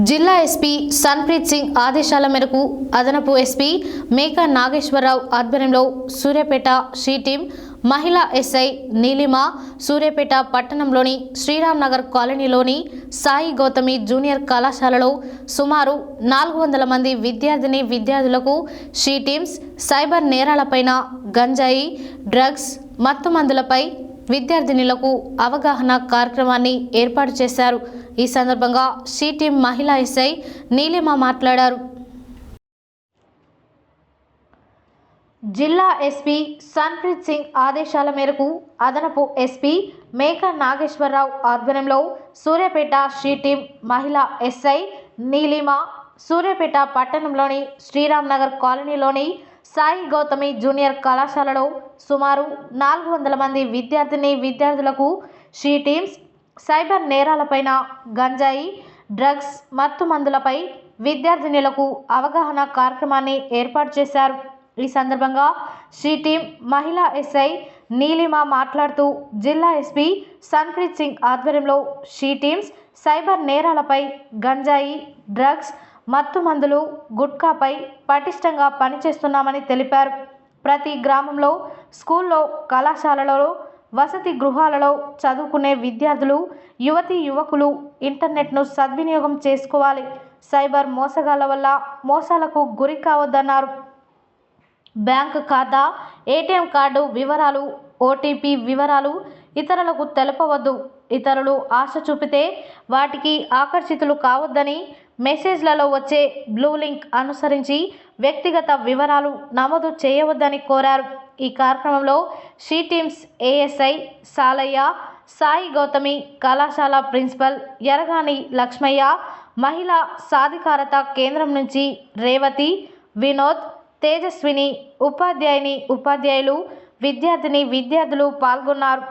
జిల్లా ఎస్పీ సన్ప్రీత్ సింగ్ ఆదేశాల మేరకు అదనపు ఎస్పీ మేకా నాగేశ్వరరావు ఆధ్వర్యంలో సూర్యాపేట షీ టీం మహిళా ఎస్ఐ నీలిమ సూర్యాపేట పట్టణంలోని శ్రీరామ్ నగర్ కాలనీలోని సాయి గౌతమి జూనియర్ కళాశాలలో సుమారు 400 మంది విద్యార్థులకు షీ టీమ్స్ సైబర్ నేరాలపైన గంజాయి డ్రగ్స్ మత్తు మందులపై విద్యార్థినులకు అవగాహన కార్యక్రమాన్ని ఏర్పాటు చేశారు। ఈ సందర్భంగా షీ టీం మహిళా ఎస్ఐ నీలిమ మాట్లాడారు। జిల్లా ఎస్పీ సన్ప్రీత్ సింగ్ ఆదేశాల మేరకు అదనపు ఎస్పీ మేకా నాగేశ్వరరావు ఆధ్వర్యంలో సూర్యాపేట షీ టీం మహిళా ఎస్ఐ నీలిమ సూర్యాపేట పట్టణంలోని శ్రీరామ్ నగర్ కాలనీలోని సాయి గౌతమి జూనియర్ కళాశాలలో సుమారు 400 మంది విద్యార్థులకు షీ టీమ్స్ సైబర్ నేరాలపైన గంజాయి డ్రగ్స్ మత్తు మందులపై విద్యార్థినులకు అవగాహన కార్యక్రమాన్ని ఏర్పాటు చేశారు। ఈ సందర్భంగా షీ టీం మహిళా ఎస్ఐ నీలిమ మాట్లాడుతూ జిల్లా ఎస్పీ సన్ప్రీత్ సింగ్ ఆధ్వర్యంలో షీ టీమ్స్ సైబర్ నేరాలపై గంజాయి డ్రగ్స్ మత్తు మందులు గుట్కాపై పటిష్టంగా పనిచేస్తున్నామని తెలిపారు। ప్రతి గ్రామంలో స్కూల్లో కళాశాలలో వసతి గృహాలలో చదువుకునే విద్యార్థులు యువకులు ఇంటర్నెట్ను సద్వినియోగం చేసుకోవాలి। సైబర్ మోసగాళ్ల వల్ల మోసాలకు గురి కావద్దన్నారు। బ్యాంక్ ఖాతా ఏటీఎం కార్డు వివరాలు ఓటీపీ వివరాలు ఇతరులకు తెలపవద్దు। ఇతరులు ఆశ చూపితే వాటికి ఆకర్షితులు కావద్దని మెసేజ్లలో వచ్చే బ్లూ లింక్ అనుసరించి వ్యక్తిగత వివరాలు నమోదు చేయవద్దని కోరారు। ఈ కార్యక్రమంలో she teams ASI Salayya Sai Gautami కళాశాల ప్రిన్సిపల్ యరగాని లక్ష్మయ్య మహిళా సాధికారత కేంద్రం నుంచి రేవతి వినోద్ తేజస్విని ఉపాధ్యాయులు విద్యార్థులు పాల్గొన్నారు।